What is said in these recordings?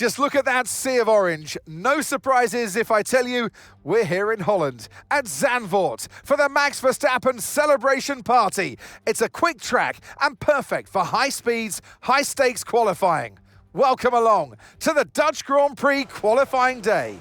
just look at that sea of orange. No surprises if I tell you we're here in Holland at Zandvoort for the Max Verstappen celebration party. It's a quick track and perfect for high speeds, high stakes qualifying. Welcome along to the Dutch Grand Prix qualifying day.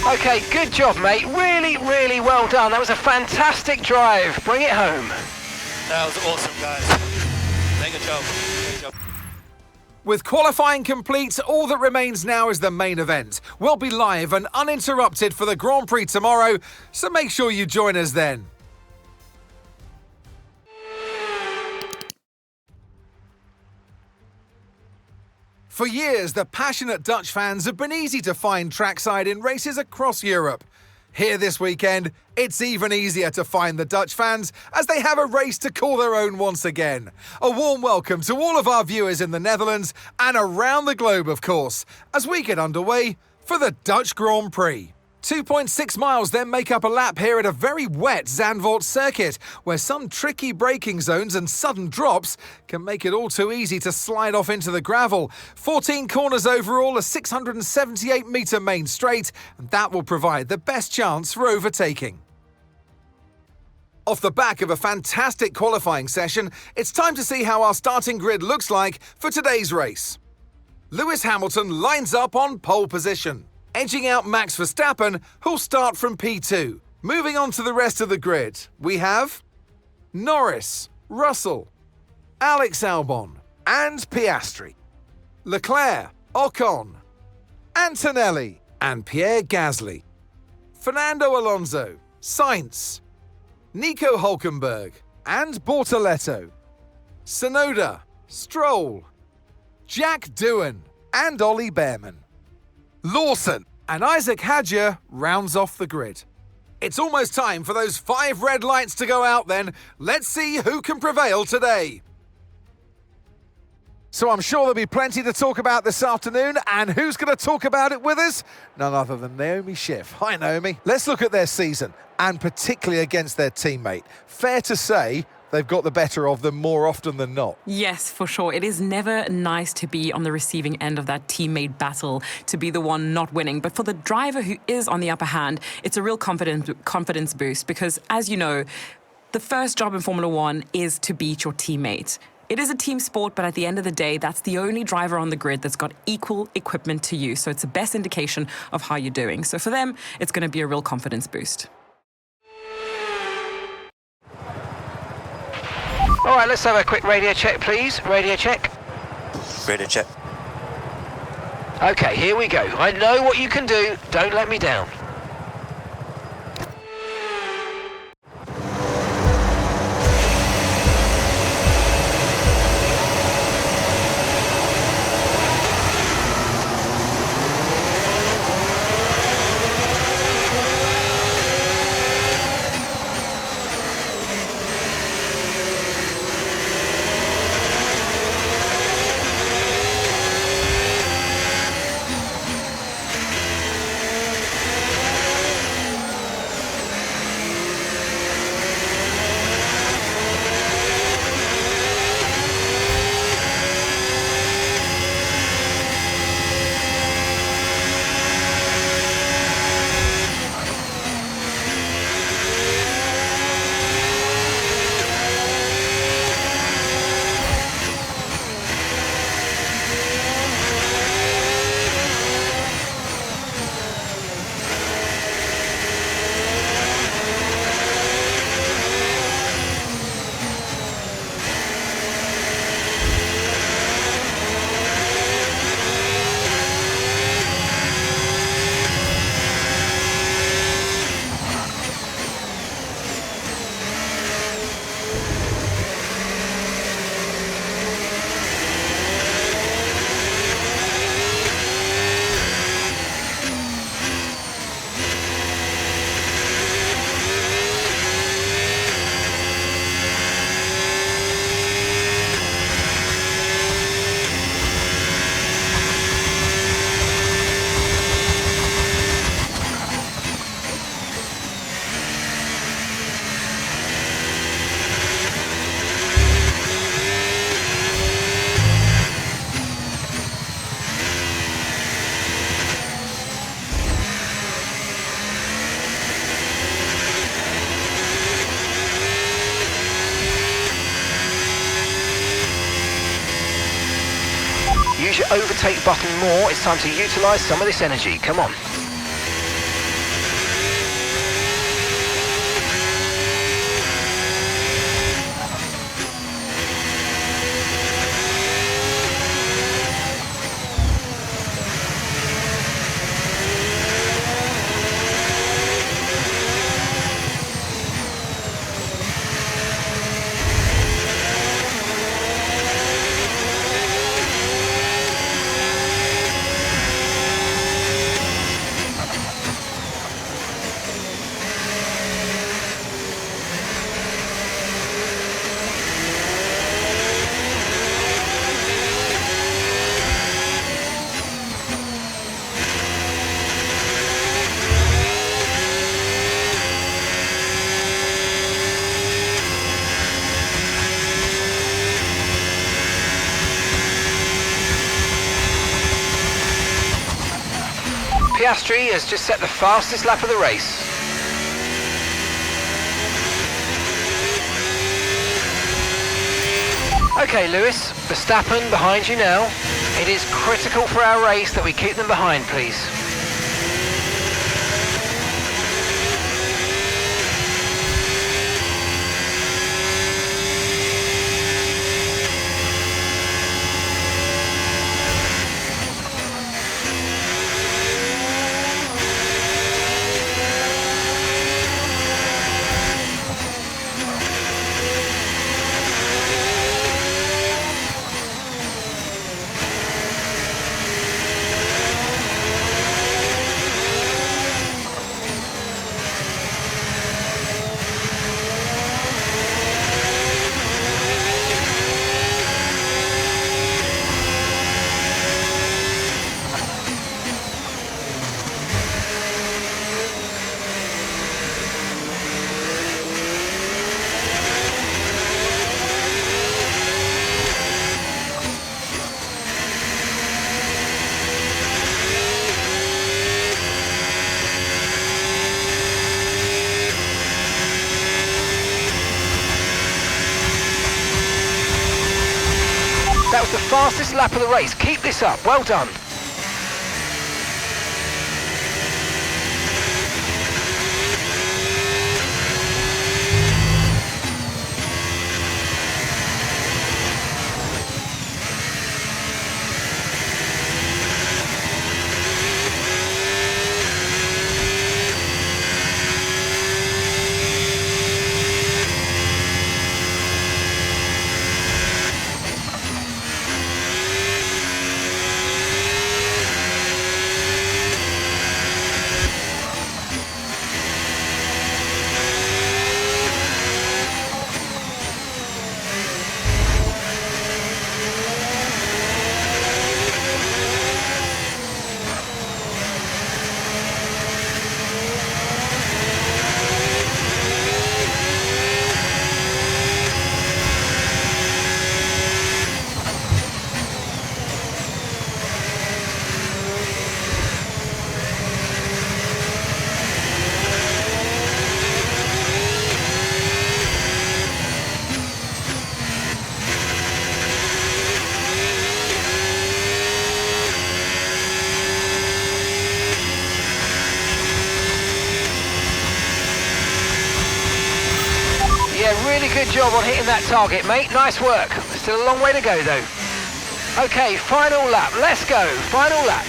Okay, good job, mate. Really, really well done. That was a fantastic drive. Bring it home. That was awesome, guys. Mega job. Great job. With qualifying complete, all that remains now is the main event. We'll be live and uninterrupted for the Grand Prix tomorrow, so make sure you join us then. For years, the passionate Dutch fans have been easy to find trackside in races across Europe. Here this weekend, it's even easier to find the Dutch fans as they have a race to call their own once again. A warm welcome to all of our viewers in the Netherlands and around the globe, of course, as we get underway for the Dutch Grand Prix. 2.6 miles then make up a lap here at a very wet Zandvoort Circuit, where some tricky braking zones and sudden drops can make it all too easy to slide off into the gravel. 14 corners overall, a 678-metre main straight, and that will provide the best chance for overtaking. Off the back of a fantastic qualifying session, it's time to see how our starting grid looks like for today's race. Lewis Hamilton lines up on pole position, edging out Max Verstappen, who'll start from P2. Moving on to the rest of the grid, we have Norris, Russell, Alex Albon, and Piastri, Leclerc, Ocon, Antonelli, and Pierre Gasly, Fernando Alonso, Sainz, Nico Hülkenberg, and Bortoleto, Tsunoda, Stroll, Jack Doohan, and Ollie Behrman. Lawson and Isaac Hadjar rounds off the grid. It's almost time for those 5 red lights to go out then. Let's see who can prevail today. So I'm sure there'll be plenty to talk about this afternoon, and who's going to talk about it with us? None other than Naomi Schiff. Hi, Naomi. Let's look at their season, and particularly against their teammate. Fair to say they've got the better of them more often than not. Yes, for sure. It is never nice to be on the receiving end of that teammate battle, to be the one not winning. But for the driver who is on the upper hand, it's a real confidence boost because, as you know, the first job in Formula One is to beat your teammate. It is a team sport, but at the end of the day, that's the only driver on the grid that's got equal equipment to you. So it's the best indication of how you're doing. So for them, it's going to be a real confidence boost. All right, let's have a quick radio check, please. Radio check. Radio check. Okay, here we go. I know what you can do. Don't let me down. push your overtake button more. It's time to utilise some of this energy. Come on. Piastri has just set the fastest lap of the race. Okay, Lewis, Verstappen behind you now. It is critical for our race that we keep them behind, please. That was the fastest lap of the race. Keep this up. Well done. Really good job on hitting that target, mate. Nice work. Still a long way to go, though. Okay, final lap. Let's go. Final lap.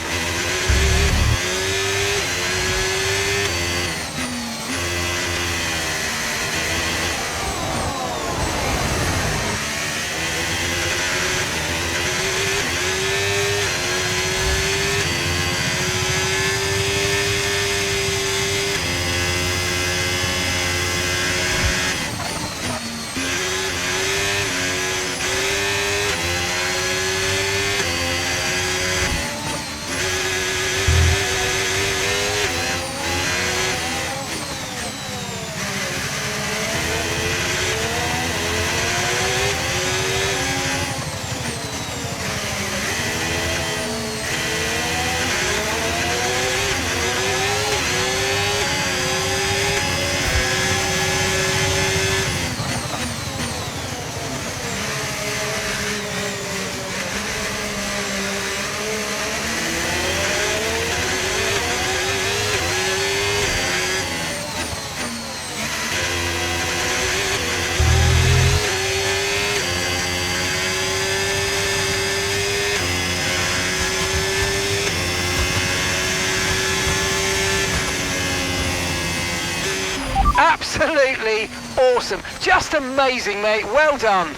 Absolutely awesome. Just amazing, mate. Well done.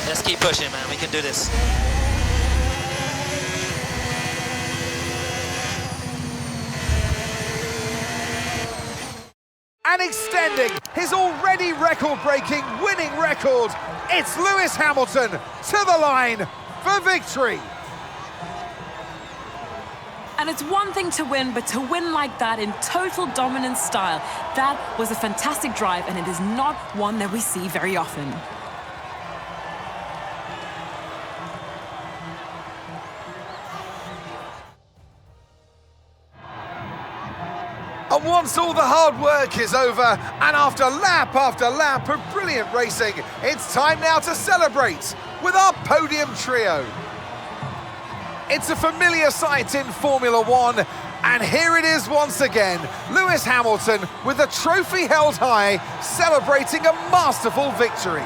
Let's keep pushing, man. We can do this. And extending his already record-breaking winning record, it's Lewis Hamilton to the line for victory. And it's one thing to win, but to win like that in total dominant style, that was a fantastic drive, and it is not one that we see very often. And once all the hard work is over, and after lap of brilliant racing, it's time now to celebrate with our podium trio. It's a familiar sight in Formula One, and here it is once again, Lewis Hamilton with the trophy held high, celebrating a masterful victory.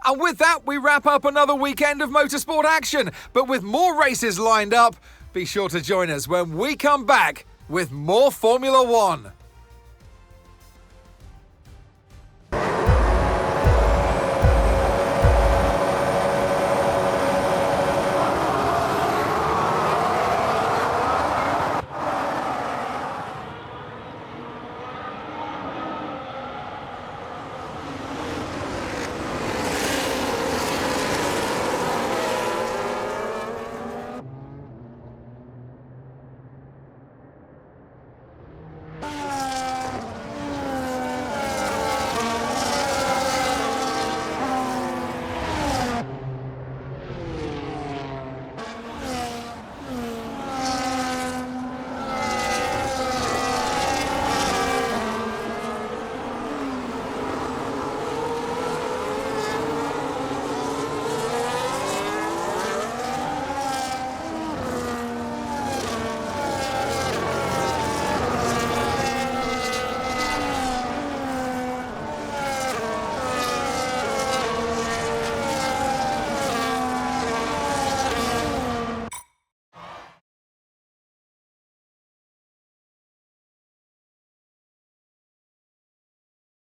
And with that, we wrap up another weekend of motorsport action. But with more races lined up, be sure to join us when we come back with more Formula One.